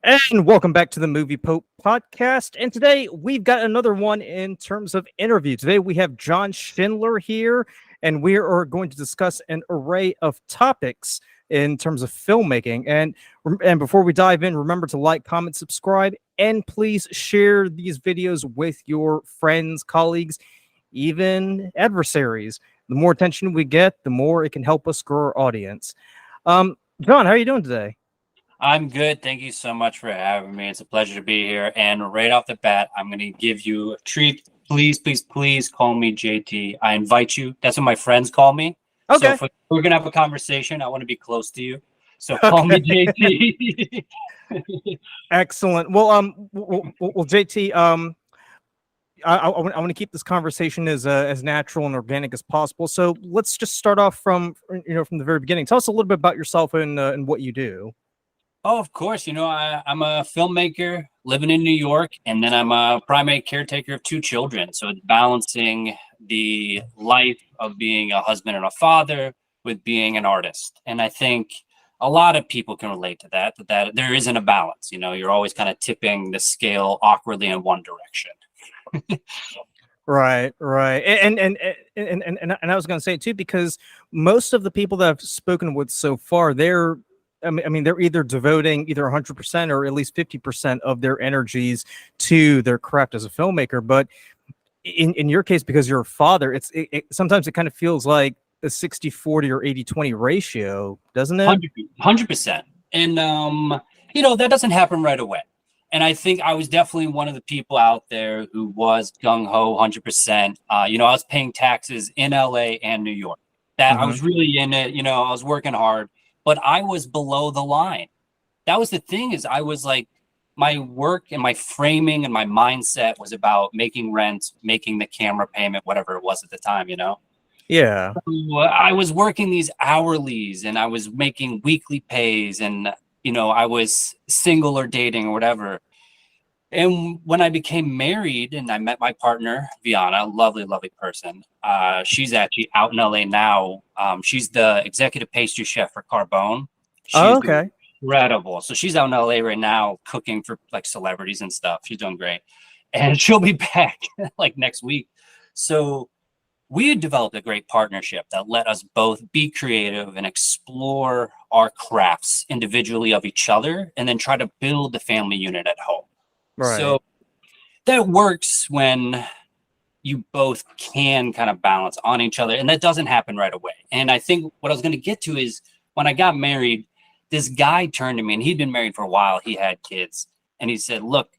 And welcome back to the Movie Pope podcast. And today we've got another one in terms of interview. Today we have John Schindler here, and we are going to discuss an array of topics in terms of filmmaking. And before we dive in, remember to like, comment, subscribe, and please share these videos with your friends, colleagues, even adversaries. The more attention we get, the more it can help us grow our audience. John, how are you doing today? I'm good. Thank you so much for having me. It's a pleasure to be here. And right off the bat, I'm going to give you a treat. Please, please, please call me JT. I invite you. That's what my friends call me. So Okay. if we're going to have a conversation, I want to be close to you. So call me Okay. JT. Excellent. Well, JT, I want to keep this conversation as natural and organic as possible. So let's just start off from the very beginning. Tell us a little bit about yourself and what you do. Oh, of course. I'm a filmmaker living in New York, and then I'm a primary caretaker of two children. So it's balancing the life of being a husband and a father with being an artist. And I think a lot of people can relate to that there isn't a balance. You're always kind of tipping the scale awkwardly in one direction. Right, right, and I was going to say too, because most of the people that I've spoken with so far, they're either devoting either 100% or at least 50% of their energies to their craft as a filmmaker. But in your case, because you're a father, sometimes it kind of feels like a 60-40 or 80-20 ratio, doesn't it? 100%. And that doesn't happen right away. And I think I was definitely one of the people out there who was gung-ho 100%. I was paying taxes in LA and New York. That I Hmm. was really in it. I was working hard, but I was below the line. That was the thing, is I was like, my work and my framing and my mindset was about making rent, making the camera payment, whatever it was at the time. Yeah. I was working these hourlies and I was making weekly pays, and I was single or dating or whatever. And when I became married and I met my partner, Viana, lovely, lovely person. She's actually out in LA now. She's the executive pastry chef for Carbone. Oh, She's doing okay. incredible. So she's out in LA right now cooking for like celebrities and stuff. She's doing great. And she'll be back like next week. So we had developed a great partnership that let us both be creative and explore our crafts individually of each other, and then try to build the family unit at home. Right. So that works when you both can kind of balance on each other, and that doesn't happen right away. And I think what I was going to get to is, when I got married, this guy turned to me, and he'd been married for a while. He had kids, and he said, "Look,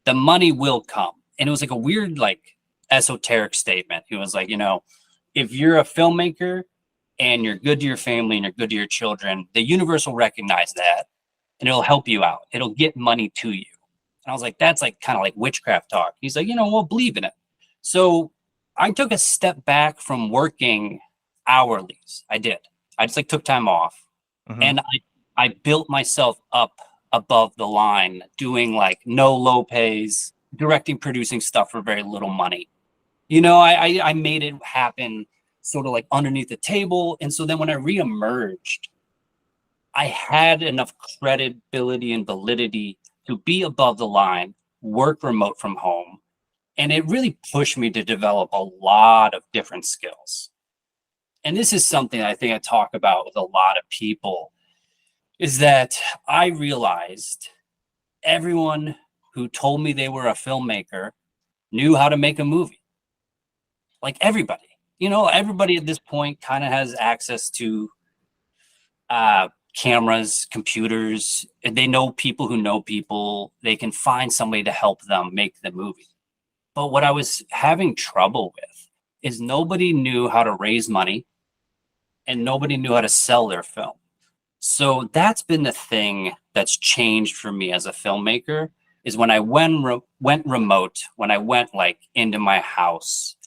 the money will come." And it was like a weird, like, esoteric statement. He was like, if you're a filmmaker and you're good to your family and you're good to your children, the universe will recognize that and it'll help you out. It'll get money to you. And I was like, that's like kind of like witchcraft talk. He's like, we'll believe in it. So I took a step back from working hourlies. I did. I just like took time off, Hmm. and I built myself up above the line, doing like no low pays, directing, producing stuff for very little money. I made it happen sort of like underneath the table. And so then when I reemerged, I had enough credibility and validity to be above the line, work remote from home. And it really pushed me to develop a lot of different skills. And this is something I think I talk about with a lot of people, is that I realized everyone who told me they were a filmmaker knew how to make a movie. Like everybody at this point kind of has access to cameras, computers, and they know people who know people. They can find somebody to help them make the movie. But what I was having trouble with is nobody knew how to raise money and nobody knew how to sell their film. So that's been the thing that's changed for me as a filmmaker, is when I went remote, when I went like into my house,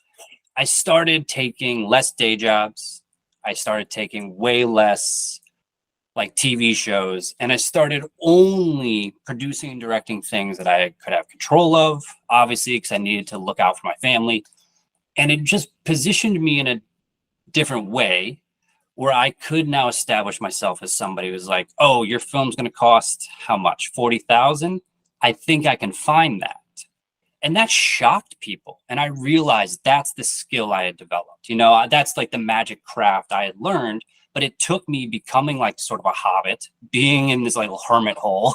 I started taking less day jobs. I started taking way less like TV shows, and I started only producing and directing things that I could have control of, obviously, because I needed to look out for my family. And it just positioned me in a different way where I could now establish myself as somebody who's like, oh, your film's going to cost how much? 40,000. I think I can find that. And that shocked people. And I realized that's the skill I had developed. That's like the magic craft I had learned. But it took me becoming like sort of a hobbit, being in this like little hermit hole,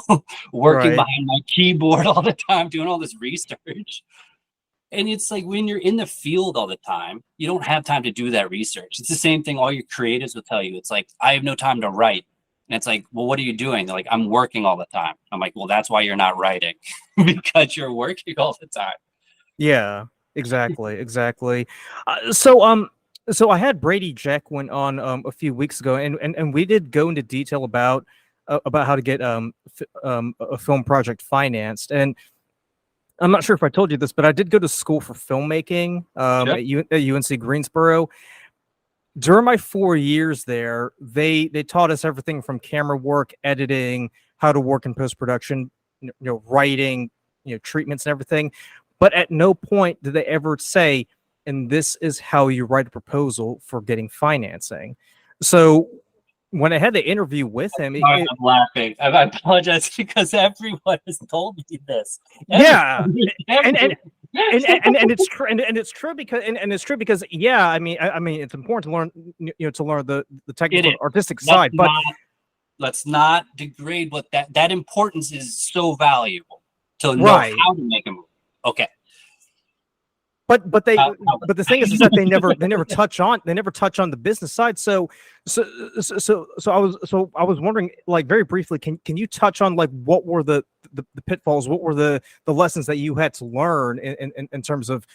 working Right. behind my keyboard all the time, doing all this research. And it's like when you're in the field all the time, you don't have time to do that research. It's the same thing all your creatives will tell you. It's like, I have no time to write. And it's like, well, what are you doing? They're like, I'm working all the time. I'm like, well, that's why you're not writing, because you're working all the time. Yeah, exactly. So I had Brady Jekwin on a few weeks ago, and we did go into detail about how to get a film project financed. And I'm not sure if I told you this, but I did go to school for filmmaking Sure. at UNC Greensboro. During my 4 years there, they taught us everything from camera work, editing, how to work in post production, writing, treatments and everything. But at no point did they ever say, and this is how you write a proposal for getting financing. So when I had the interview with him, I'm laughing. I apologize because everyone has told me this. Yeah, and it's true, and it's true because it's true because yeah, I mean it's important to learn to learn the technical artistic side, but let's not degrade what that importance is so valuable to know right. how to make a movie. Okay. But the thing is that they never touch on the business side. So I was wondering, like, very briefly, can you touch on like what were the pitfalls, what were the lessons that you had to learn in terms of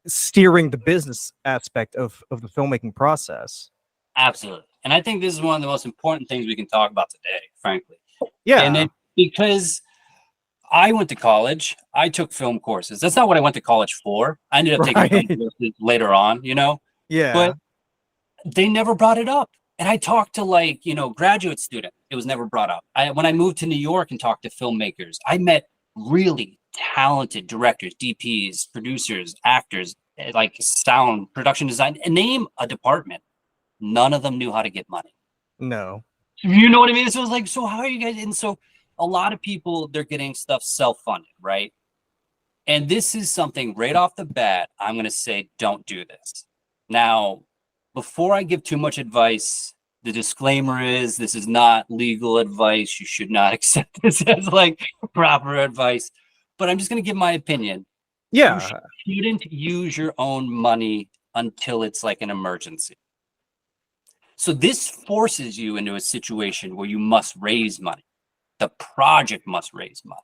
steering the business aspect of the filmmaking process? Absolutely. And I think this is one of the most important things we can talk about today, frankly. Yeah. And then because I went to college, I took film courses. That's not what I went to college for. I ended up taking film courses later on, Yeah. But they never brought it up. And I talked to graduate students. It was never brought up. When I moved to New York and talked to filmmakers, I met really talented directors, DPs, producers, actors, like sound, production design, and name a department. None of them knew how to get money. No. You know what I mean? So it was like, so how are you guys? And so a lot of people, they're getting stuff self-funded, right? And this is something right off the bat, I'm going to say, don't do this. Now, before I give too much advice, the disclaimer is this is not legal advice. You should not accept this as like proper advice. But I'm just going to give my opinion. Yeah. You shouldn't use your own money until it's like an emergency. So this forces you into a situation where you must raise money. The project must raise money.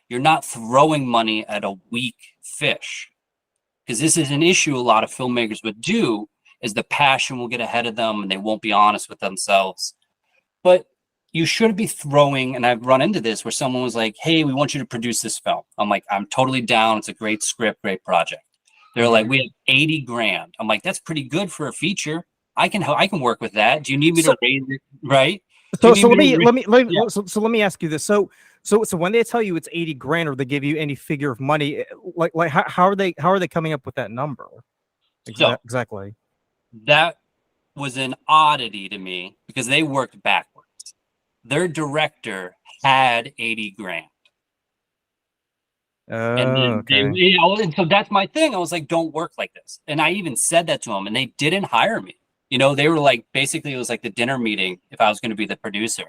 You're not throwing money at a weak fish, because this is an issue a lot of filmmakers would do, is the passion will get ahead of them and they won't be honest with themselves. But you shouldn't be throwing, and I've run into this where someone was like, hey, we want you to produce this film. I'm like, I'm totally down. It's a great script, great project. They're like, we have 80 grand. I'm like, that's pretty good for a feature. I can work with that. Do you need me to raise it? Right. So let me ask you this. So when they tell you it's 80 grand or they give you any figure of money, like how are they coming up with that number? Exactly. That was an oddity to me because they worked backwards. Their director had 80 grand. And so that's my thing. I was like, don't work like this. And I even said that to them, and they didn't hire me. They were like, basically, it was like the dinner meeting if I was going to be the producer.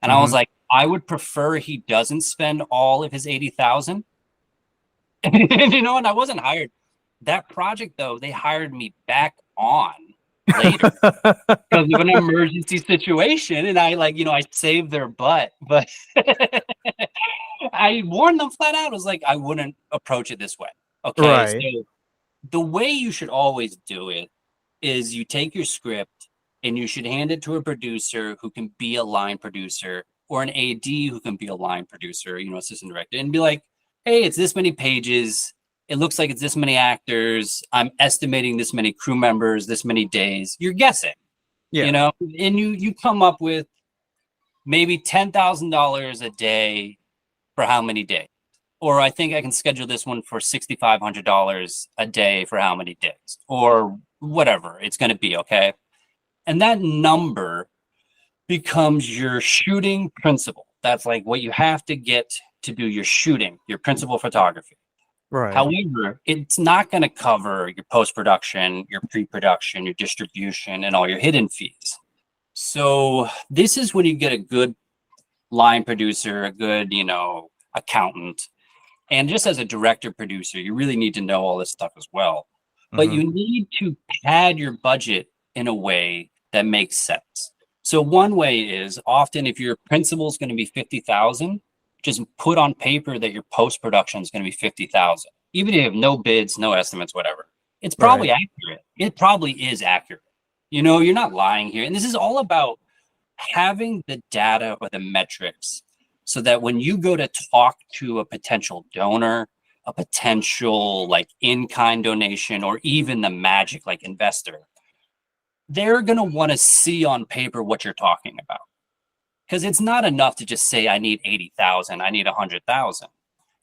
And I was like, I would prefer he doesn't spend all of his 80,000. And I wasn't hired. That project, though, they hired me back on later because of an emergency situation. And I saved their butt. But I warned them flat out. I was like, I wouldn't approach it this way. Okay. Right. So the way you should always do it is you take your script and you should hand it to a producer who can be a line producer, or an AD who can be a line producer, assistant director, and be like, hey, it's this many pages. It looks like it's this many actors. I'm estimating this many crew members, this many days. You're guessing, and you come up with maybe $10,000 a day for how many days? Or I think I can schedule this one for $6,500 a day for how many days? Or whatever it's going to be, okay? And that number becomes your shooting principal. That's like what you have to get to do your shooting, your principal photography. Right. However, it's not going to cover your post-production, your pre-production, your distribution, and all your hidden fees. So this is when you get a good line producer, a good, accountant. And just as a director producer, you really need to know all this stuff as well. But Mhm. you need to pad your budget in a way that makes sense. So one way is often if your principal is going to be 50,000, just put on paper that your post production is going to be 50,000. Even if you have no bids, no estimates, whatever. It's Right. probably accurate. It probably is accurate. You're not lying here. And this is all about having the data or the metrics so that when you go to talk to a potential donor, a potential like in-kind donation, or even the magic like investor, they're going to want to see on paper what you're talking about. Because it's not enough to just say, I need 80,000, I need 100,000.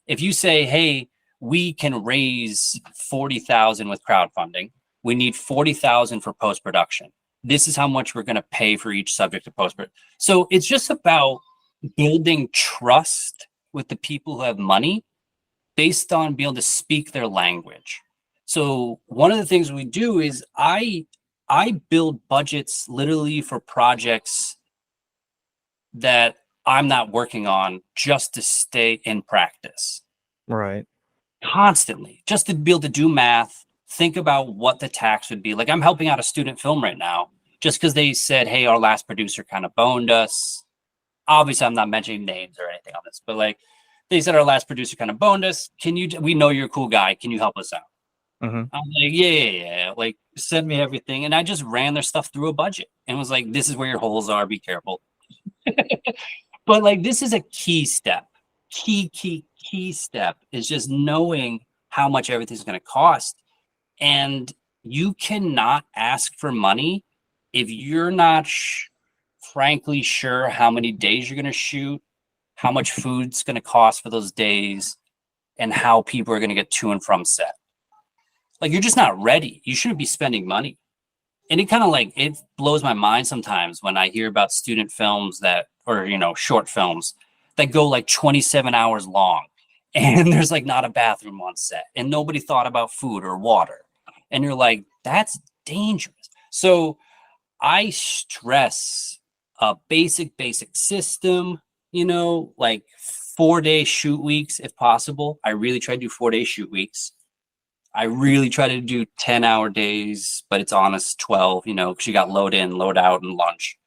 If you say, hey, we can raise 40,000 with crowdfunding, we need 40,000 for post-production. This is how much we're going to pay for each subject of post-production. So it's just about building trust with the people who have money based on being able to speak their language. So one of the things we do is I build budgets literally for projects that I'm not working on just to stay in practice Right. constantly, just to be able to do math, think about what the tax would be. Like I'm helping out a student film right now just because they said, hey, our last producer kind of boned us. Obviously, I'm not mentioning names or anything on this, but like they said, our last producer kind of boned us. We know you're a cool guy. Can you help us out? Mhm. I'm like, yeah. Like, send me everything. And I just ran their stuff through a budget and was like, this is where your holes are. Be careful. But like, this is a key step. Key step is just knowing how much everything's going to cost. And you cannot ask for money if you're not frankly sure how many days you're going to shoot, how much food's going to cost for those days, and how people are going to get to and from set. Like you're just not ready. You shouldn't be spending money. And it kind of like it blows my mind sometimes when I hear about student films that or short films that go like 27 hours long and there's like not a bathroom on set and nobody thought about food or water. And you're like, that's dangerous. So I stress a basic system, like 4-day shoot weeks if possible. I really try to do 4-day shoot weeks. I really try to do 10-hour days, but it's honest 12, because you got load in, load out, and lunch.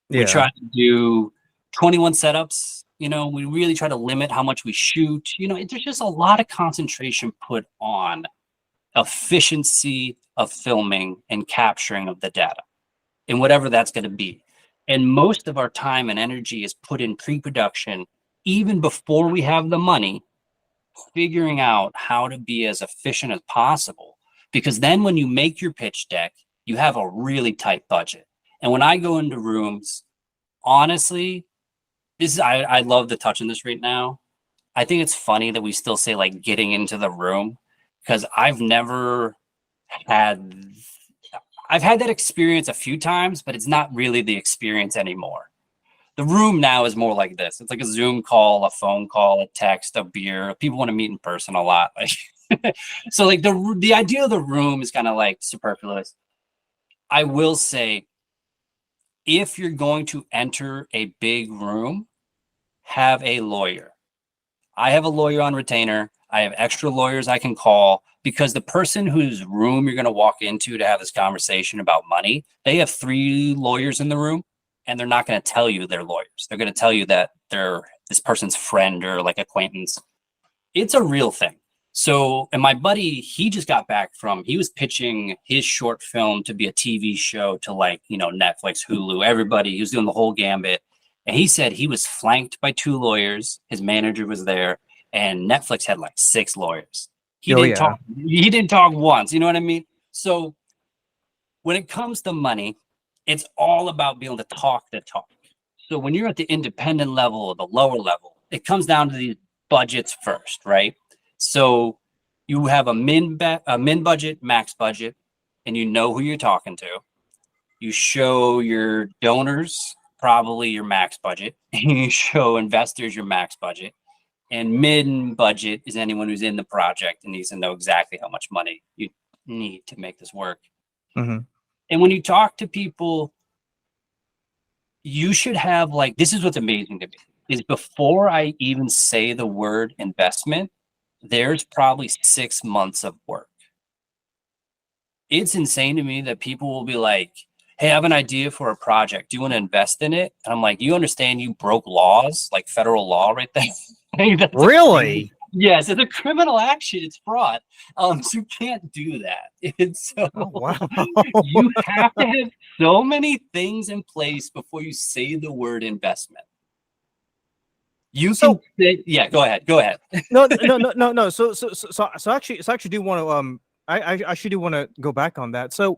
We Yeah. try to do 21 setups. We really try to limit how much we shoot. There's just a lot of concentration put on efficiency of filming and capturing of the data and whatever that's going to be. And most of our time and energy is put in pre-production, even before we have the money, figuring out how to be as efficient as possible. Because then when you make your pitch deck, you have a really tight budget. And when I go into rooms, honestly, I love to touch on this right now. I think it's funny that we still say like getting into the room because I've had that experience a few times, but it's not really the experience anymore. The room now is more like this. It's like a Zoom call, a phone call, a text, a beer. People want to meet in person a lot. Like, so like the idea of the room is kind of like superfluous. I will say, if you're going to enter a big room, have a lawyer. I have a lawyer on retainer. I have extra lawyers I can call because the person whose room you're going to walk into to have this conversation about money, they have 3 lawyers in the room and they're not going to tell you they're lawyers. They're going to tell you that they're this person's friend or like acquaintance. It's a real thing. So, and my buddy, he just got back he was pitching his short film to be a TV show to like, Netflix, Hulu, everybody. He was doing the whole gambit. And he said he was flanked by 2 lawyers. His manager was there, and Netflix had like 6 lawyers. He Oh didn't yeah. talk. He didn't talk once. You know what I mean? So when it comes to money, it's all about being able to talk the talk. So when you're at the independent level or the lower level, it comes down to these budgets first, right? So you have a min budget, max budget, and you know who you're talking to. You show your donors probably your max budget. You show investors your max budget. And mid budget is anyone who's in the project and needs to know exactly how much money you need to make this work. Mhm. And when you talk to people, you should have like, this is what's amazing to me, is before I even say the word investment, there's probably 6 months of work. It's insane to me that people will be like, hey, I have an idea for a project. Do you want to invest in it? And I'm like, you understand you broke laws, like federal law right there? Really? Yes, it's a criminal action. It's fraud. So you can't do that. It's so Oh, wow. you have to have so many things in place before you say the word investment. You So- can say, yeah, go ahead. Go ahead. No. So actually do want to I actually do want to go back on that. So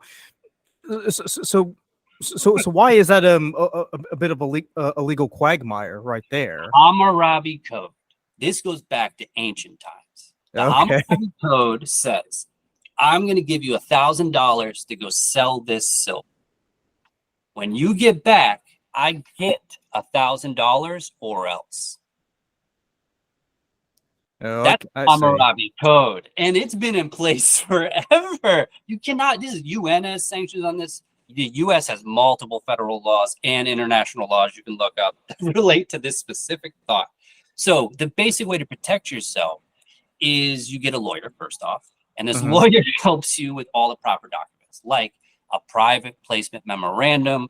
why is that a bit of a legal quagmire right there? Hammurabi Code. This goes back to ancient times. The Okay. Hammurabi Code says, I'm going to give you $1,000 to go sell this silver. When you get back, I get $1,000 or else. That's I see. Hammurabi Code, and it's been in place forever. You cannot. This is UN has sanctions on this. The U.S. has multiple federal laws and international laws you can look up that relate to this specific thought. So the basic way to protect yourself is you get a lawyer first off, and this Mhm. lawyer helps you with all the proper documents, like a private placement memorandum,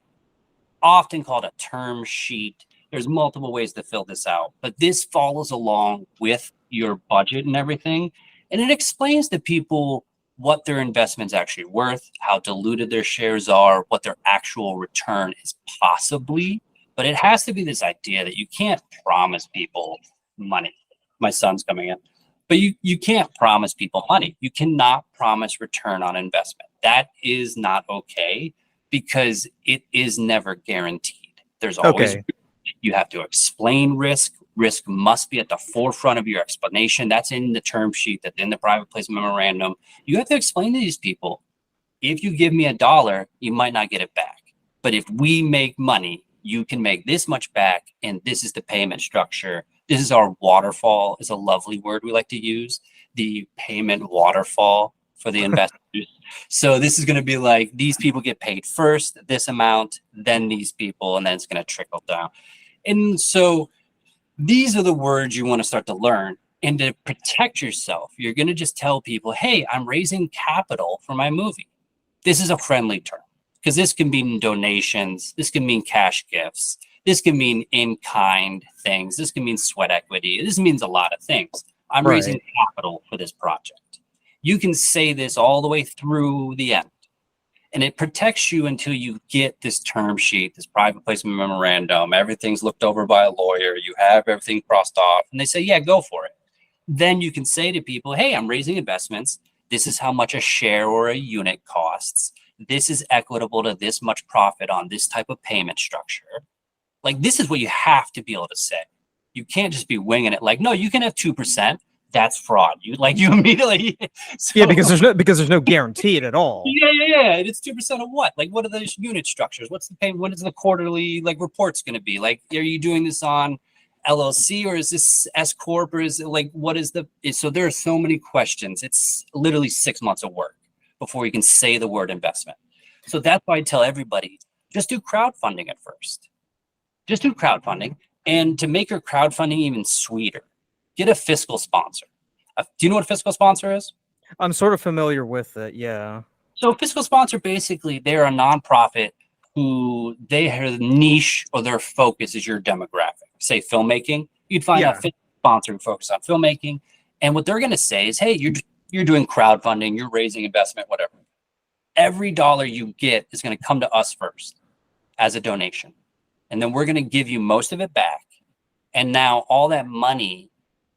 often called a term sheet. There's multiple ways to fill this out, but this follows along with your budget and everything. And it explains to people what their investment's actually worth, how diluted their shares are, what their actual return is possibly. But it has to be this idea that you can't promise people money. My son's coming in. But you can't promise people money. You cannot promise return on investment. That is not okay because it is never guaranteed. There's always Okay. you have to explain risk. Risk must be at the forefront of your explanation. That's in the term sheet, that's in the private placement memorandum. You have to explain to these people, if you give me $1, you might not get it back. But if we make money, you can make this much back, and this is the payment structure. This is our waterfall, is a lovely word we like to use, the payment waterfall for the investors. So this is going to be like, these people get paid first, this amount, then these people, and then it's going to trickle down. And so these are the words you want to start to learn. And to protect yourself, you're going to just tell people, hey, I'm raising capital for my movie. This is a friendly term because this can mean donations. This can mean cash gifts. This can mean in-kind things. This can mean sweat equity. This means a lot of things. I'm raising capital for this project. You can say this all the way through the end. And it protects you until you get this term sheet, this private placement memorandum. Everything's looked over by a lawyer. You have everything crossed off. And they say, yeah, go for it. Then you can say to people, hey, I'm raising investments. This is how much a share or a unit costs. This is equitable to this much profit on this type of payment structure. Like, this is what you have to be able to say. You can't just be winging it like, no, you can have 2%. That's fraud. You immediately. So, Yeah, because there's no guarantee at all. Yeah. It's 2% of what? Like, what are those unit structures? What's the payment? What is the quarterly like reports going to be? Like, are you doing this on LLC or is this S corp or is it like what is the? So there are so many questions. It's literally 6 months of work before you can say the word investment. So that's why I tell everybody, just do crowdfunding at first. Just do crowdfunding, and to make your crowdfunding even sweeter, get a fiscal sponsor. Do you know what a fiscal sponsor is? I'm sort of familiar with it. Yeah. So fiscal sponsor, basically, they're a nonprofit who their niche or their focus is your demographic. Say filmmaking, you'd find a fiscal sponsor who focuses on filmmaking, and what they're going to say is, hey, you're doing crowdfunding, you're raising investment, whatever. Every dollar you get is going to come to us first as a donation, and then we're going to give you most of it back. And now all that money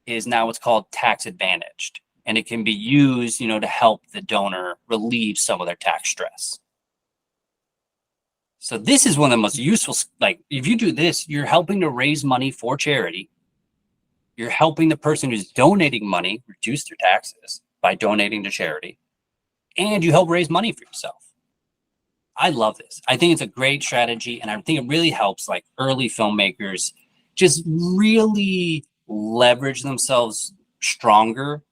is now what's called tax advantaged, and it can be used, to help the donor relieve some of their tax stress. So this is one of the most useful, like if you do this, you're helping to raise money for charity. You're helping the person who's donating money reduce their taxes by donating to charity, and you help raise money for yourself. I love this. I think it's a great strategy, and I think it really helps like early filmmakers just really leverage themselves stronger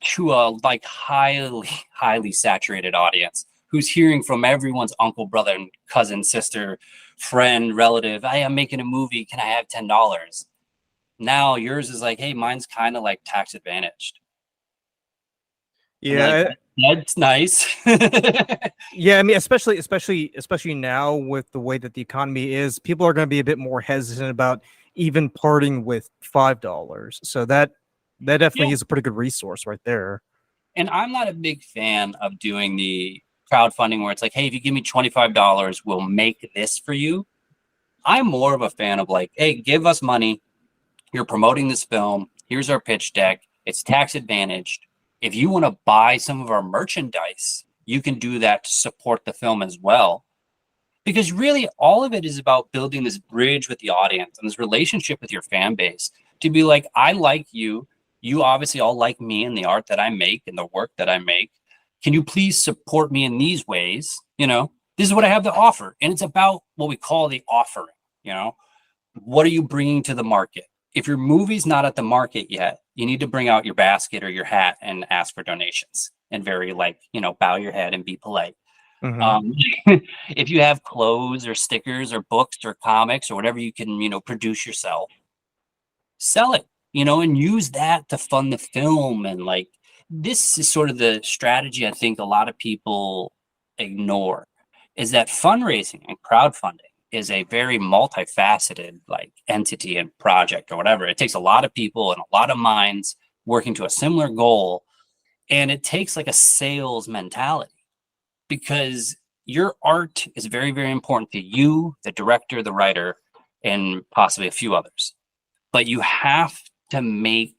to a like highly saturated audience who's hearing from everyone's uncle, brother, and cousin, sister, friend, relative. Hey, I'm making a movie. Can I have $10? Now yours is like, hey, mine's kind of like tax advantaged. And like Yeah, that's nice. yeah. I mean, especially now with the way that the economy is, people are going to be a bit more hesitant about even parting with $5. So that Yeah. definitely is a pretty good resource right there. And I'm not a big fan of doing the crowdfunding where it's like, hey, if you give me $25, we'll make this for you. I'm more of a fan of like, hey, give us money. You're promoting this film. Here's our pitch deck. It's tax advantaged. If you want to buy some of our merchandise, you can do that to support the film as well. Because really, all of it is about building this bridge with the audience and this relationship with your fan base to be like, I like you. You obviously all like me and the art that I make and the work that I make. Can you please support me in these ways? You know, this is what I have to offer. And it's about what we call the offering. You know, what are you bringing to the market? If your movie's not at the market yet, you need to bring out your basket or your hat and ask for donations and very like, you know, bow your head and be polite. Mhm. Um, if you have clothes or stickers or books or comics or whatever you can, you know, produce yourself, sell it, you know, and use that to fund the film. And like, this is sort of the strategy I think a lot of people ignore is that fundraising and crowdfunding is a very multifaceted like entity and project or whatever. It takes a lot of people and a lot of minds working to a similar goal. And it takes like a sales mentality because your art is very, very important to you, the director, the writer, and possibly a few others. But you have to make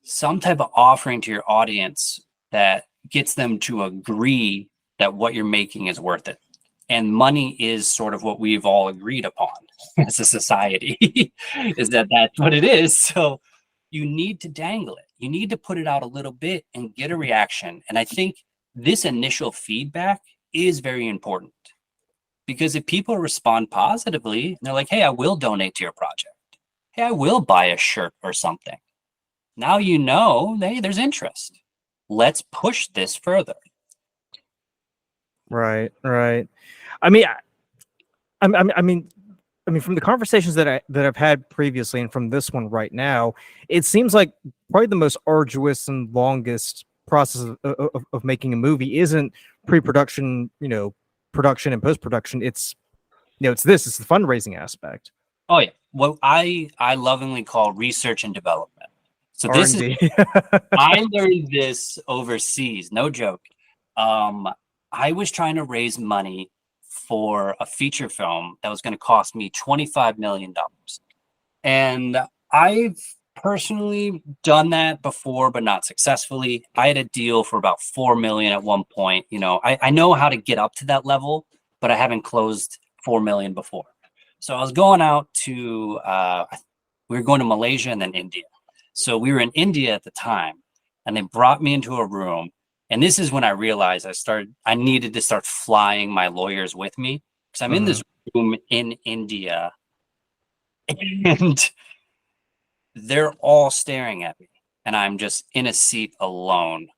some type of offering to your audience that gets them to agree that what you're making is worth it. And money is sort of what we've all agreed upon as a society, is that that's what it is. So you need to dangle it. You need to put it out a little bit and get a reaction. And I think this initial feedback is very important because if people respond positively, and they're like, hey, I will donate to your project. Hey, I will buy a shirt or something. Now you know, hey, there's interest. Let's push this further. Right, right. I mean, I mean, from the conversations that I've had previously, and from this one right now, it seems like probably the most arduous and longest process of making a movie isn't pre-production, production and post-production. It's the fundraising aspect. Oh yeah, what I lovingly call research and development. So R this and is D. I learned this overseas, no joke. Um, I was trying to raise money for a feature film that was going to cost me $25 million. And I've personally done that before, but not successfully. I had a deal for about 4 million at one point. You know, I know how to get up to that level, but I haven't closed 4 million before. So I was going out to, we were going to Malaysia and then India. So we were in India at the time, and they brought me into a room. And this is when I realized I needed to start flying my lawyers with me because I'm in Mhm. this room in India and they're all staring at me and I'm just in a seat alone.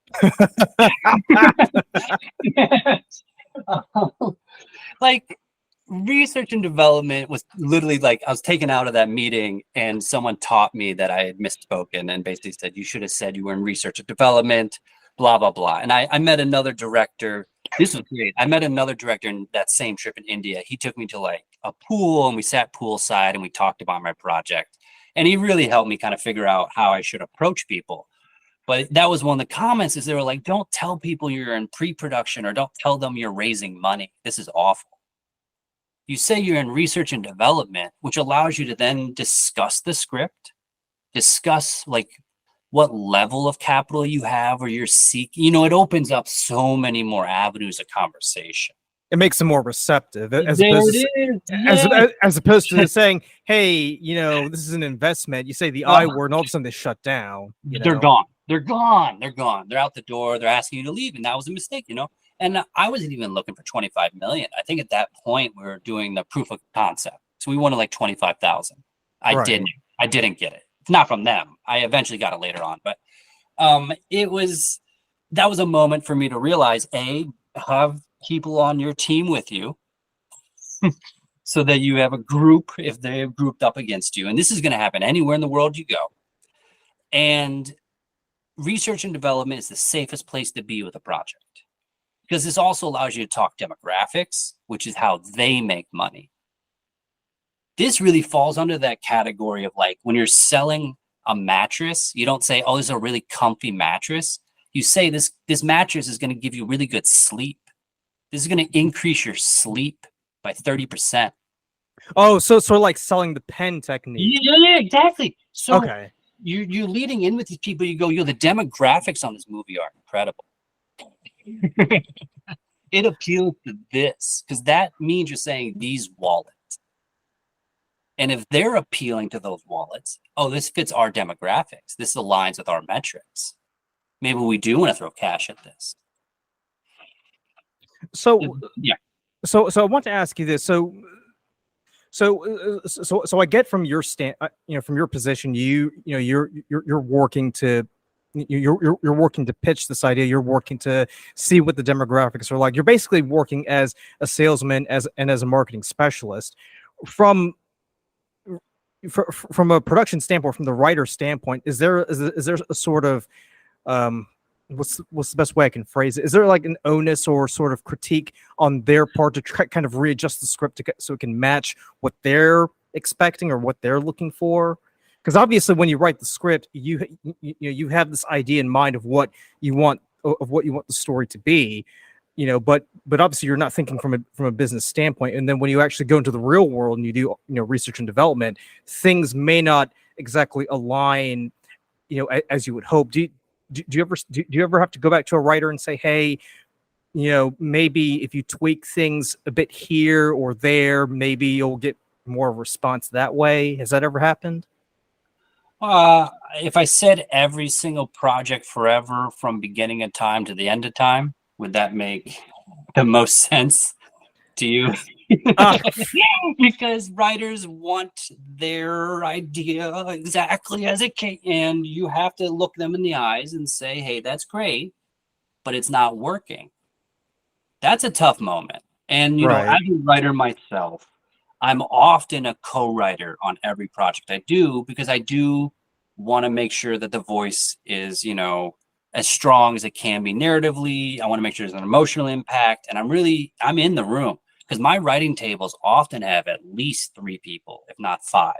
Like research and development was literally like I was taken out of that meeting and someone taught me that I had misspoken and basically said you should have said you were in research and development, blah blah blah. And I met another director. This was great. I met another director in that same trip in India. He took me to like a pool and we sat poolside and we talked about my project. And he really helped me kind of figure out how I should approach people. But that was one of the comments is they were like, don't tell people you're in pre-production or don't tell them you're raising money. This is awful. You say you're in research and development, which allows you to then discuss the script, discuss like what level of capital you have or you're seeking. You know, it opens up so many more avenues of conversation. It makes them more receptive as There opposed it to is. as Yeah. as opposed to saying, "Hey, this is an investment." You say the I word, and all of a sudden they shut down. They're gone. They're gone. They're gone. They're out the door. They're asking you to leave. And that was a mistake, you know? And I wasn't even looking for 25 million. I think at that point we were doing the proof of concept. So we wanted like 25,000. I Right. didn't get it. It's not from them. I eventually got it later on, but that was a moment for me to realize, have people on your team with you so that you have a group if they have grouped up against you. And this is going to happen anywhere in the world you go. And research and development is the safest place to be with a project, because this also allows you to talk demographics, which is how they make money. This really falls under that category of like when you're selling a mattress, you don't say, oh, this is a really comfy mattress. You say this mattress is going to give you really good sleep. This is going to increase your sleep by 30%. Oh, so sort of like selling the pen technique. Yeah, exactly. So Okay. you're leading in with these people. You go, the demographics on this movie are incredible. It appeals to this because that means you're saying these wallets. And if they're appealing to those wallets, oh, this fits our demographics. This aligns with our metrics. Maybe we do want to throw cash at this. So Yeah. So I want to ask you this. So I get from your from your position, you're working to you're working to pitch this idea. You're working to see what the demographics are like. You're basically working as a salesman as a marketing specialist. From a production standpoint, from the writer standpoint, is there a sort of what's the best way I can phrase it? Is there like an onus or sort of critique on their part to kind of readjust the script so it can match what they're expecting or what they're looking for? Because obviously, when you write the script, you have this idea in mind of what you want the story to be, but obviously you're not thinking from a business standpoint. And then when you actually go into the real world and you do research and development, things may not exactly align, as you would hope. Do you ever have to go back to a writer and say, hey, maybe if you tweak things a bit here or there, maybe you'll get more response that way? Has that ever happened? If I said every single project forever from beginning of time to the end of time, would that make the most sense to you? Because writers want their idea exactly as it can, and you have to look them in the eyes and say, hey, that's great, but it's not working. That's a tough moment. And Right. as a writer myself, I'm often a co-writer on every project I do, because I do want to make sure that the voice is as strong as it can be narratively. I want to make sure there's an emotional impact, and I'm in the room, because my writing tables often have at least 3 people, if not 5.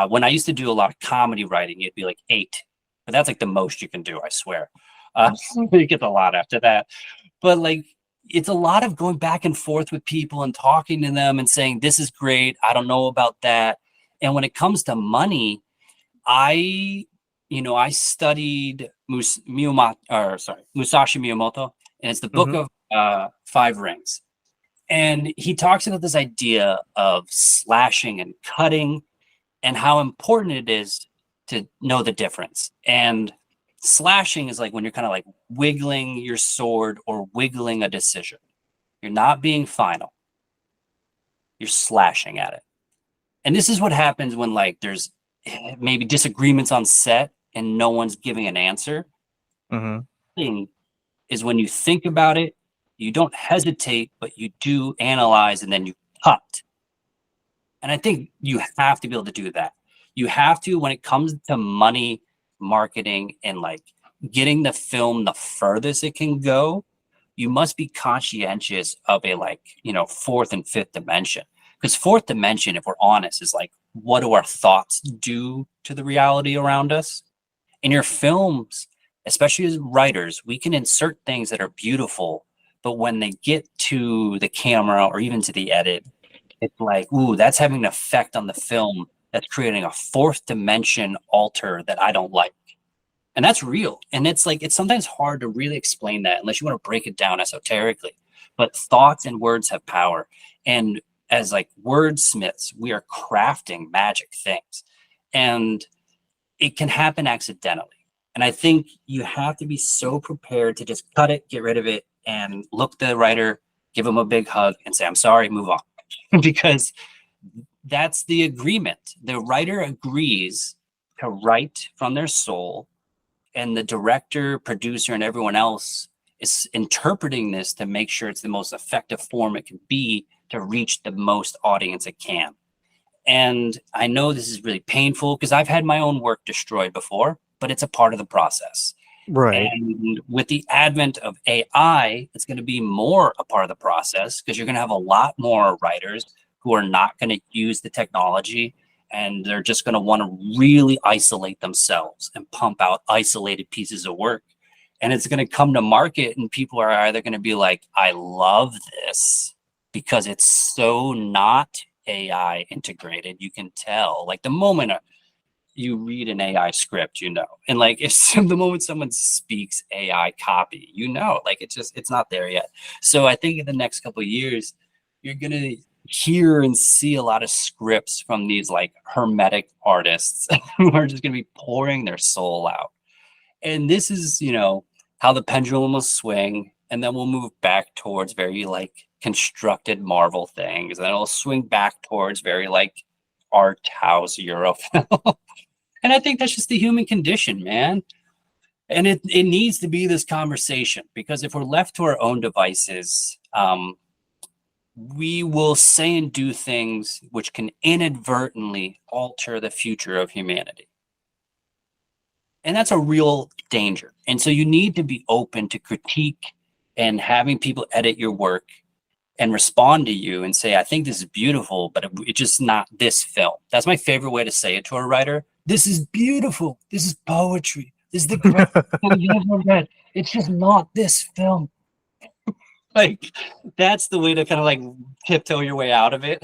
When I used to do a lot of comedy writing, it'd be like 8, but that's like the most you can do, I swear. It gets a lot after that. But like, it's a lot of going back and forth with people and talking to them and saying, this is great, I don't know about that. And when it comes to money, I studied Musashi Miyamoto, and it's the book of 5 Rings. And he talks about this idea of slashing and cutting and how important it is to know the difference. And slashing is like when you're kind of like wiggling your sword or wiggling a decision. You're not being final. You're slashing at it. And this is what happens when like there's maybe disagreements on set and no one's giving an answer. Thing is when you think about it, you don't hesitate, but you do analyze and then you cut. And I think you have to be able to do that. You have to, when it comes to money, marketing, and like getting the film the furthest it can go, you must be conscientious of a like, 4th and 5th dimension. Because 4th dimension, if we're honest, is like, what do our thoughts do to the reality around us? In your films, especially as writers, we can insert things that are beautiful, but when they get to the camera or even to the edit, it's like, ooh, that's having an effect on the film that's creating a 4th dimension alter that I don't like. And that's real. And it's like, it's sometimes hard to really explain that unless you want to break it down esoterically. But thoughts and words have power. And as like wordsmiths, we are crafting magic things. And it can happen accidentally. And I think you have to be so prepared to just cut it, get rid of it, and look the writer, give them a big hug, and say, "I'm sorry, move on," because that's the agreement. The writer agrees to write from their soul, and the director, producer, and everyone else is interpreting this to make sure it's the most effective form it can be to reach the most audience it can. And I know this is really painful because I've had my own work destroyed before, but it's a part of the process. Right. And with the advent of AI, it's going to be more a part of the process because you're going to have a lot more writers who are not going to use the technology, and they're just going to want to really isolate themselves and pump out isolated pieces of work. And it's going to come to market, and people are either going to be like, "I love this," because it's so not AI integrated. You can tell, like, the moment you read an AI script, and like if the moment someone speaks AI copy, like it's not there yet. So I think in the next couple of years, you're gonna hear and see a lot of scripts from these like hermetic artists who are just gonna be pouring their soul out. And this is, how the pendulum will swing, and then we'll move back towards very like constructed Marvel things, and then it'll swing back towards very like art house Eurofilm. And I think that's just the human condition, man. And it needs to be this conversation, because if we're left to our own devices, we will say and do things which can inadvertently alter the future of humanity. And that's a real danger. And so you need to be open to critique and having people edit your work and respond to you and say, "I think this is beautiful, but it's just not this film." That's my favorite way to say it to a writer. "This is beautiful. This is poetry. This is the greatest film you ever read. It's just not this film." Like, that's the way to kind of like tiptoe your way out of it.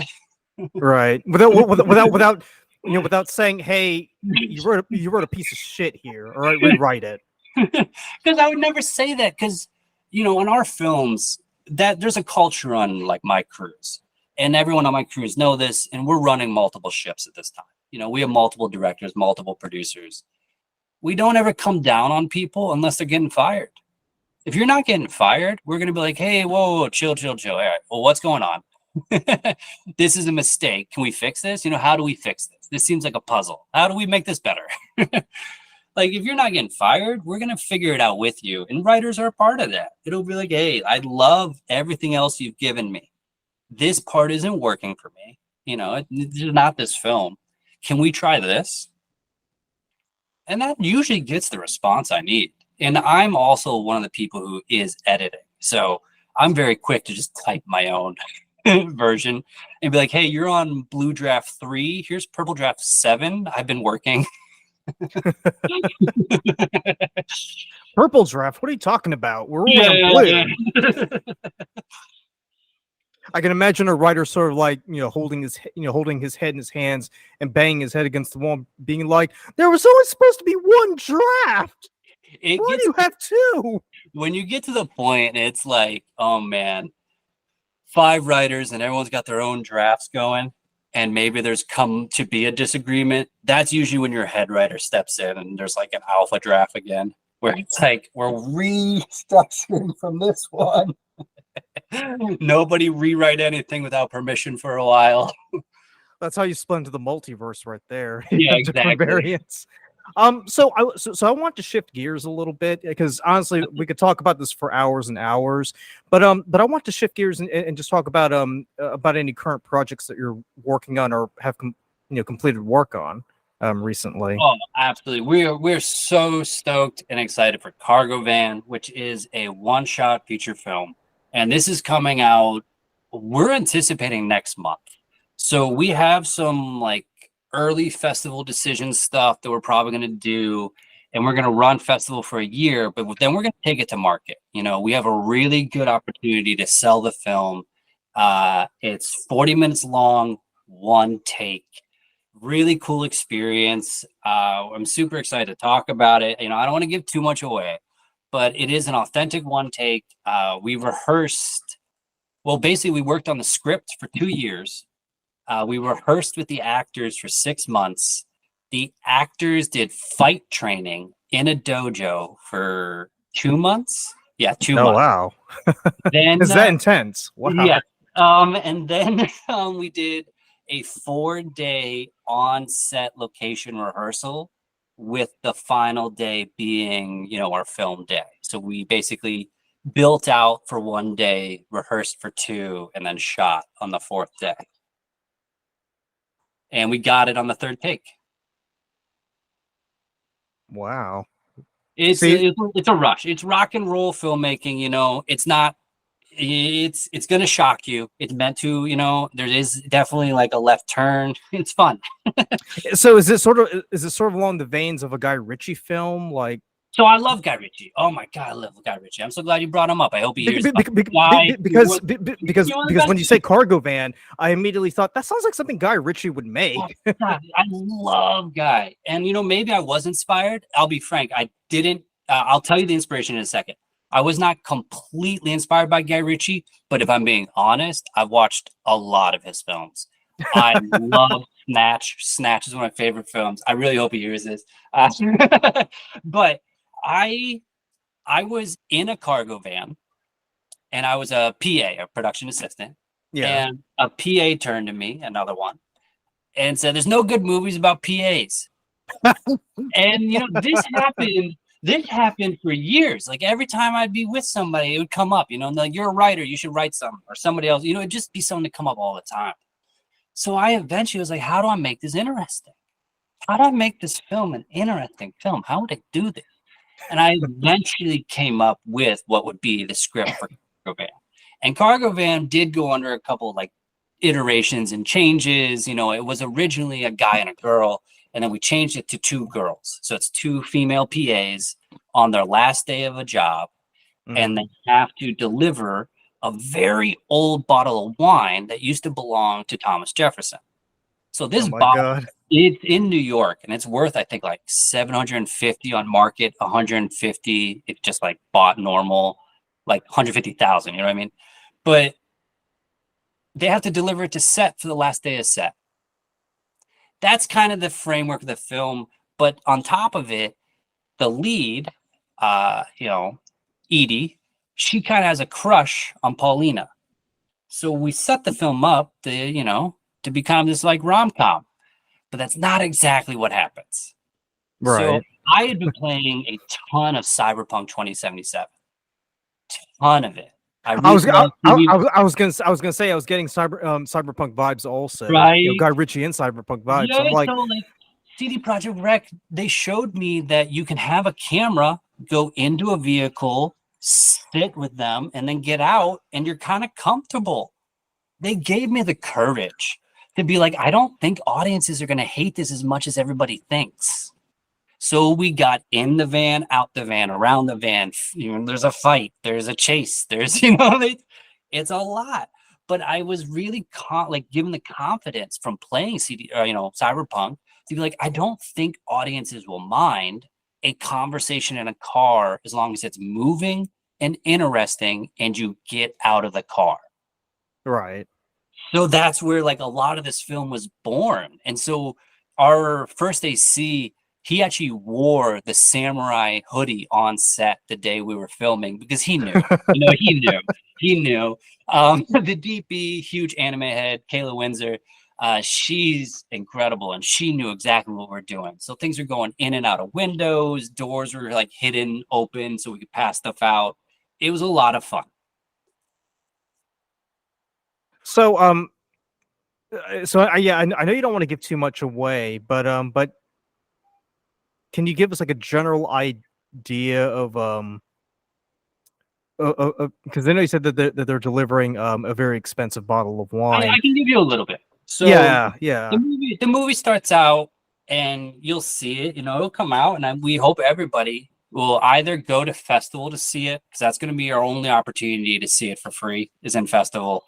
Right. Without saying, "Hey, you wrote a piece of shit here. All right, rewrite it." Because I would never say that, because in our films, that there's a culture on like my cruise, and everyone on my cruise know this, and we're running multiple ships at this time. We have multiple directors, multiple producers. We don't ever come down on people unless they're getting fired. If you're not getting fired, we're going to be like, "Hey, whoa, chill. All right, well, what's going on? This is a mistake. Can we fix this? How do we fix this? This seems like a puzzle. How do we make this better?" Like, if you're not getting fired, we're going to figure it out with you. And writers are a part of that. It'll be like, "Hey, I love everything else you've given me. This part isn't working for me. It's not this film. Can we try this?" And that usually gets the response I need. And I'm also one of the people who is editing. So I'm very quick to just type my own version and be like, "Hey, you're on blue draft 3. Here's purple draft 7. I've been working." Purple draft? What are you talking about? We're on blue. I can imagine a writer sort of like, holding his head in his hands and banging his head against the wall, being like, "There was only supposed to be one draft. Why do you have two?" When you get to the point, it's like, oh man, 5 writers and everyone's got their own drafts going, and maybe there's come to be a disagreement. That's usually when your head writer steps in and there's like an alpha draft again, where it's like, we're restructuring from this one. Nobody rewrite anything without permission for a while. That's how you split into the multiverse right there. Yeah, Different exactly. variants. So I want to shift gears a little bit, because honestly, we could talk about this for hours and hours. But I want to shift gears and just talk about any current projects that you're working on or have completed work on recently. Oh, absolutely. We're so stoked and excited for Cargo Van, which is a one-shot feature film. And this is coming out, we're anticipating next month. So we have some like early festival decision stuff that we're probably going to do, and we're going to run festival for a year, but then we're going to take it to market. We have a really good opportunity to sell the film. It's 40 minutes long, one take. Really cool experience. I'm super excited to talk about it. I don't want to give too much away, but it is an authentic one take. We rehearsed. Well, basically, we worked on the script for 2 years. We rehearsed with the actors for 6 months, The actors did fight training in a dojo for 2 months. Yeah, two Oh months. wow. Then Is that intense? Wow. yeah. And then we did a 4-day on-set location rehearsal with the final day being, our film day. So we basically built out for 1 day, rehearsed for 2, and then shot on the 4th day. And we got it on the 3rd take. Wow. It's See, it's a rush. It's rock and roll filmmaking. It's not. It's gonna shock you. It's meant to. There is definitely like a left turn. It's fun. so is it sort of along the veins of a Guy Ritchie film, like? So I love Guy Ritchie. Oh my god, I love Guy Ritchie. I'm so glad you brought him up. I hope he hears Because when you say cargo van, I immediately thought that sounds like something Guy Ritchie would make. Oh, God, I love Guy, and maybe I was inspired. I'll be frank. I didn't. I'll tell you the inspiration in a second. I was not completely inspired by Guy Ritchie, but if I'm being honest, I've watched a lot of his films. I love Snatch. Snatch is one of my favorite films. I really hope he hears this. But I was in a cargo van, and I was a PA, a production assistant. Yeah. And a PA turned to me, another one, and said, "There's no good movies about PAs." And this happened for years. Like every time I'd be with somebody, it would come up, and like, "You're a writer, you should write something," or somebody else, it'd just be something to come up all the time. So I eventually was like, how do I make this interesting? How do I make this film an interesting film? How would I do this? And I eventually came up with what would be the script for Cargo Van. And Cargo Van did go under a couple of like iterations and changes. It was originally a guy and a girl, and then we changed it to 2 girls. So it's 2 female PAs on their last day of a job, and they have to deliver a very old bottle of wine that used to belong to Thomas Jefferson. So this bottle, it's in New York, and it's worth, I think, like $750 on market, $150 if just like bought normal, like $150,000. You know what I mean? But they have to deliver it to set for the last day of set. That's kind of the framework of the film. But on top of it, the lead, Edie, she kind of has a crush on Paulina. So we set the film up to become this like rom-com, but that's not exactly what happens. Right. So I had been playing a ton of Cyberpunk 2077, ton of it. I was gonna say I was getting cyberpunk vibes also, right? Guy Ritchie and cyberpunk vibes. Yeah, I'm like, CD Projekt Rec, they showed me that you can have a camera go into a vehicle, sit with them, and then get out, and you're kind of comfortable. They gave me the courage to be like, I don't think audiences are going to hate this as much as everybody thinks. So we got in the van, out the van, around the van. There's a fight, there's a chase, there's, it's a lot. But I was really given the confidence from playing Cyberpunk to be like, I don't think audiences will mind a conversation in a car as long as it's moving and interesting and you get out of the car. Right. So that's where like a lot of this film was born. And so our first AC, he actually wore the samurai hoodie on set the day we were filming because he knew, he knew. The DP, huge anime head, Kayla Windsor, she's incredible, and she knew exactly what we're doing. So things are going in and out of windows, doors were like hidden open so we could pass stuff out. It was a lot of fun. So yeah, I know you don't want to give too much away, but can you give us like a general idea of because I know you said that they're delivering a very expensive bottle of wine. I can give you a little bit. So yeah. The movie starts out, and you'll see it. It'll come out, and we hope everybody will either go to festival to see it, because that's going to be our only opportunity to see it for free is in festival,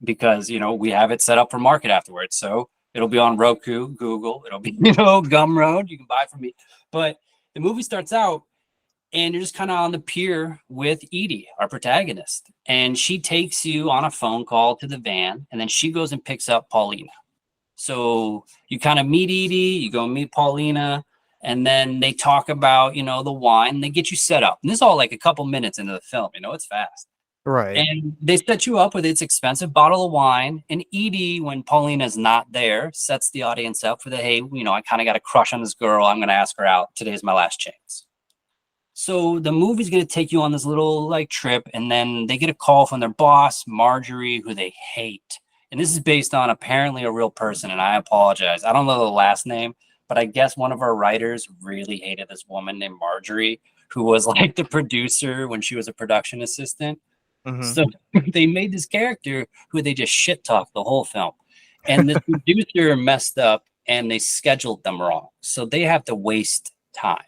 because we have it set up for market afterwards. So it'll be on Roku, Google. It'll be Gumroad. You can buy from me. But the movie starts out, and you're just kind of on the pier with Edie, our protagonist. And she takes you on a phone call to the van, and then she goes and picks up Paulina. So you kind of meet Edie, you go meet Paulina, and then they talk about, the wine. They get you set up. And this is all like a couple minutes into the film, it's fast. Right. And they set you up with its expensive bottle of wine. And Edie, when Paulina's not there, sets the audience up for the, hey, I kind of got a crush on this girl. I'm going to ask her out. Today's my last chance. So the movie's going to take you on this little like trip. And then they get a call from their boss, Marjorie, who they hate. And this is based on apparently a real person. And I apologize. I don't know the last name, but I guess one of our writers really hated this woman named Marjorie, who was like the producer when she was a production assistant. Mm-hmm. So they made this character who they just shit talked the whole film. And the producer messed up and they scheduled them wrong. So they have to waste time.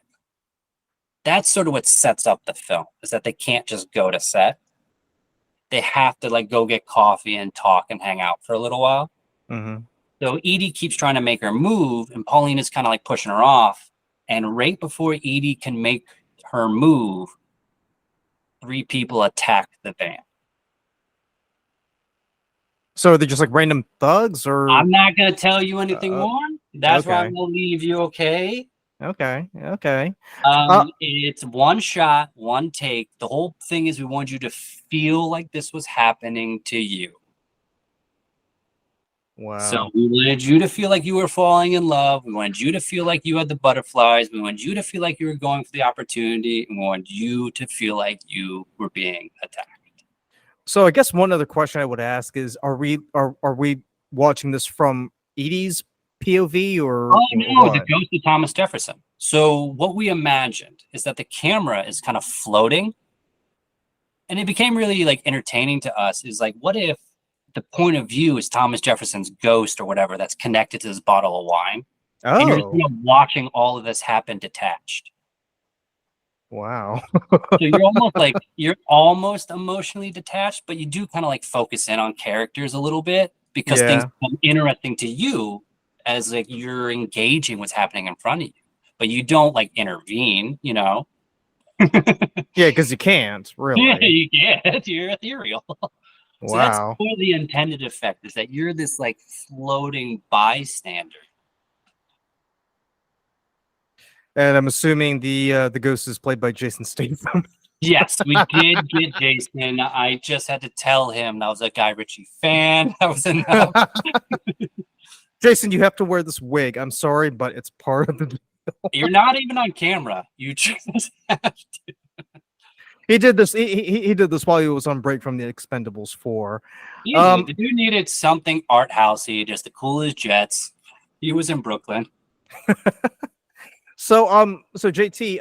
That's sort of what sets up the film, is that they can't just go to set. They have to like go get coffee and talk and hang out for a little while. Mm-hmm. So Edie keeps trying to make her move and Paulina's kind of like pushing her off. And right before Edie can make her move, 3 people attack the van. So are they just like random thugs, or? I'm not going to tell you anything more. That's why I'm going to leave you, okay? Okay. Okay. It's one shot, one take. The whole thing is we want you to feel like this was happening to you. Wow. So we wanted you to feel like you were falling in love. We wanted you to feel like you had the butterflies. We wanted you to feel like you were going for the opportunity. And we wanted you to feel like you were being attacked. So I guess one other question I would ask is, are we watching this from Edie's POV or? Oh no, what? the ghost of Thomas Jefferson. So what we imagined is that the camera is kind of floating, and it became really like entertaining to us. Is like, what if the point of view is Thomas Jefferson's ghost or whatever that's connected to this bottle of wine, and you're just, watching all of this happen detached. Wow. So you're almost emotionally detached, but you do kind of like focus in on characters a little bit because things become interesting to you as like you're engaging what's happening in front of you, but you don't like intervene, Yeah, because you can't really. Yeah, you can't. You're ethereal. So that's Wow. the intended effect, is that you're this like floating bystander. And I'm assuming the ghost is played by Jason Statham. Yes, we did get Jason. I just had to tell him I was a Guy Ritchie fan. That was enough. Jason, you have to wear this wig. I'm sorry, but it's part of the deal. You're not even on camera. You just have to. He did this. He did this while he was on break from the Expendables 4. The dude needed something art housey, just the coolest jets. He was in Brooklyn. So JT,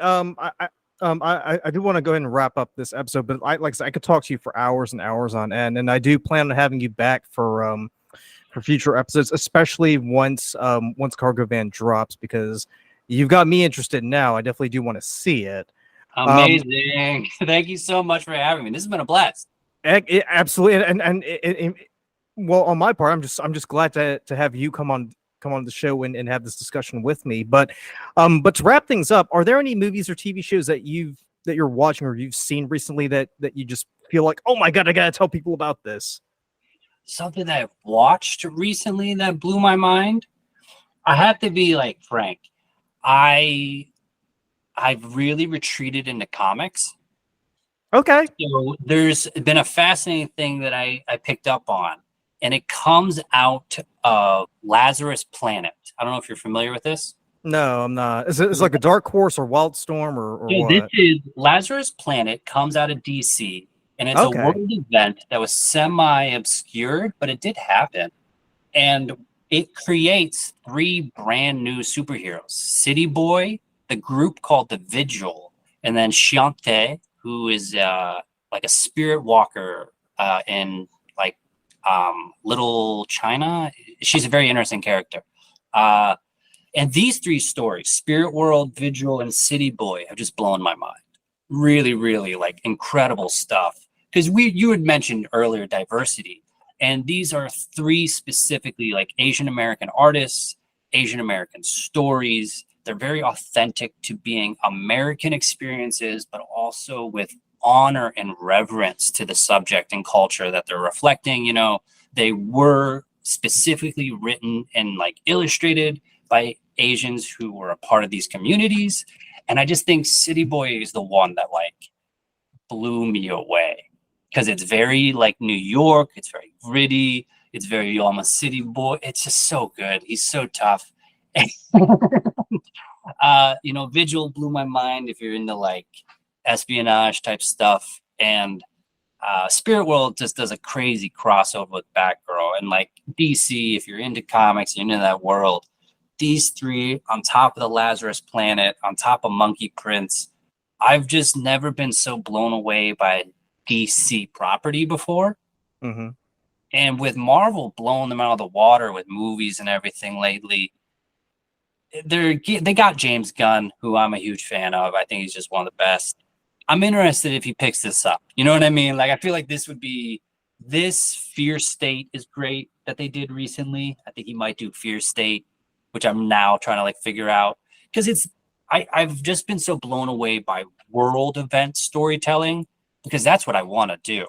I do want to go ahead and wrap up this episode, but like I said, I could talk to you for hours and hours on end, and I do plan on having you back for future episodes, especially once Cargo Van drops, because you've got me interested now. I definitely do want to see it. Amazing! Thank you so much for having me. This has been a blast. Absolutely, and well, on my part, I'm just glad to have you come on the show and have this discussion with me. But to wrap things up, are there any movies or TV shows that you're watching or you've seen recently that you just feel like, oh my God, I gotta tell people about this? Something that I've watched recently that blew my mind. I have to be like frank. I've really retreated into comics. Okay. So there's been a fascinating thing that I picked up on, and it comes out of Lazarus Planet. I don't know if you're familiar with this. No, I'm not. It's like a Dark Horse or Wildstorm or what? This is Lazarus Planet, comes out of DC, and it's a world event that was semi-obscured, but it did happen. And it creates 3 brand new superheroes. City Boy, the group called the Vigil, and then Shantae, who is like a spirit walker in like Little China. She's a very interesting character. And these 3 stories, Spirit World, Vigil, and City Boy, have just blown my mind. Really, really like incredible stuff. Because you had mentioned earlier diversity, and these are 3 specifically like Asian American artists, Asian American stories. They're very authentic to being American experiences, but also with honor and reverence to the subject and culture that they're reflecting. They were specifically written and like illustrated by Asians who were a part of these communities. And I just think City Boy is the one that like blew me away because it's very like New York. It's very gritty. It's very almost City Boy. It's just so good. He's so tough. Vigil blew my mind if you're into like espionage type stuff. And Spirit World just does a crazy crossover with Batgirl. And like DC, if you're into comics, you're into that world. These three on top of the Lazarus Planet, on top of Monkey Prince, I've just never been so blown away by DC property before. Mm-hmm. And with Marvel blowing them out of the water with movies and everything lately, they got James Gunn, who I'm a huge fan of. I think he's just one of the best. I'm interested if he picks this up. You know what I mean? Like, I feel like this Fear State is great that they did recently. I think he might do Fear State, which I'm now trying to like figure out. Because I've just been so blown away by world event storytelling, because that's what I want to do.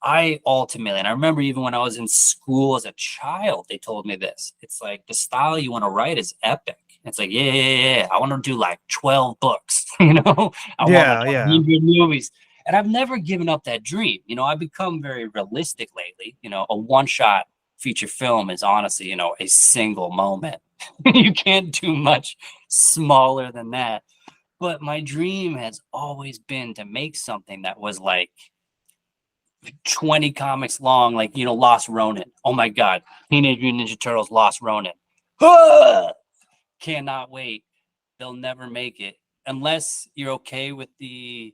I remember even when I was in school as a child, they told me this. It's like the style you want to write is epic. It's like, yeah. I want to do like 12 books, I want like 100 movies. And I've never given up that dream. I've become very realistic lately. A one-shot feature film is honestly, a single moment. You can't do much smaller than that. But my dream has always been to make something that was like 20 comics long, like, Lost Ronin. Oh my God. Teenage Mutant Ninja Turtles, Lost Ronin. Cannot wait. They'll never make it unless you're okay with the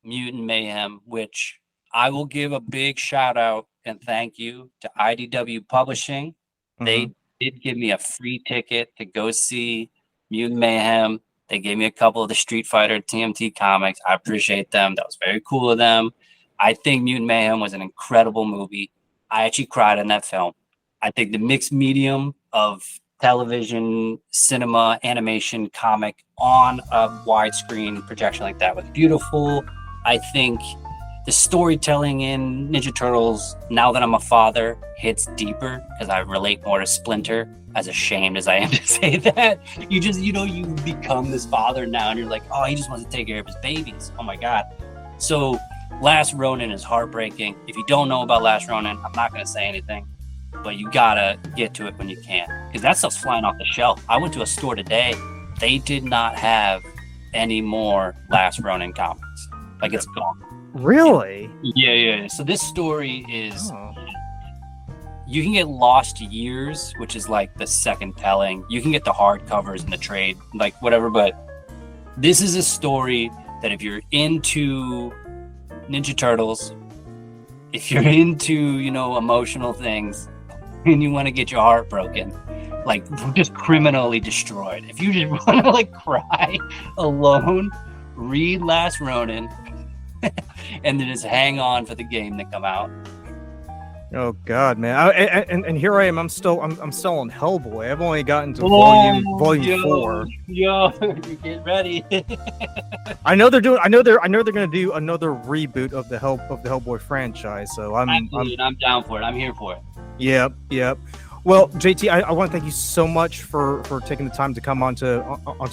Mutant Mayhem, which I will give a big shout out and thank you to IDW Publishing. Mm-hmm. They did give me a free ticket to go see Mutant Mayhem. They gave me a couple of the Street Fighter TMT comics. I appreciate them. That was very cool of them. I think Mutant Mayhem was an incredible movie. I actually cried in that film. I think the mixed medium of television, cinema, animation, comic on a widescreen projection like that was beautiful. I think the storytelling in Ninja Turtles, now that I'm a father, hits deeper because I relate more to Splinter, as ashamed as I am to say that. You become this father now and you're like, oh, he just wants to take care of his babies. Oh my God. So Last Ronin is heartbreaking. If you don't know about Last Ronin, I'm not going to say anything, but you gotta get to it when you can, because that stuff's flying off the shelf. I went to a store today. They did not have any more Last Ronin comics. Like, it's gone. Really? Yeah. So this story is, you can get Lost Years, which is like the second telling. You can get the hardcovers in the trade, like whatever, but this is a story that if you're into Ninja Turtles, if you're into, emotional things, and you want to get your heart broken, like just criminally destroyed, if you just want to like cry alone, read Last Ronin and then just hang on for the game to come out. Oh God, man! And here I am. I'm still on Hellboy. I've only gotten to volume 4. Yo, get ready. I know they're gonna do another reboot of the Hellboy franchise. So I'm down for it. I'm here for it. Yep. Well, JT, I want to thank you so much for taking the time to come onto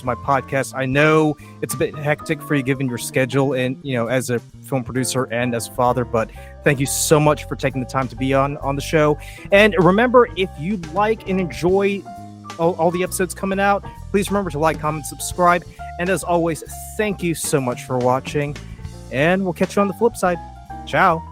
my podcast. I know it's a bit hectic for you given your schedule and, as a film producer and as a father, but thank you so much for taking the time to be on the show. And remember, if you like and enjoy all the episodes coming out, please remember to like, comment, subscribe. And as always, thank you so much for watching, and we'll catch you on the flip side. Ciao.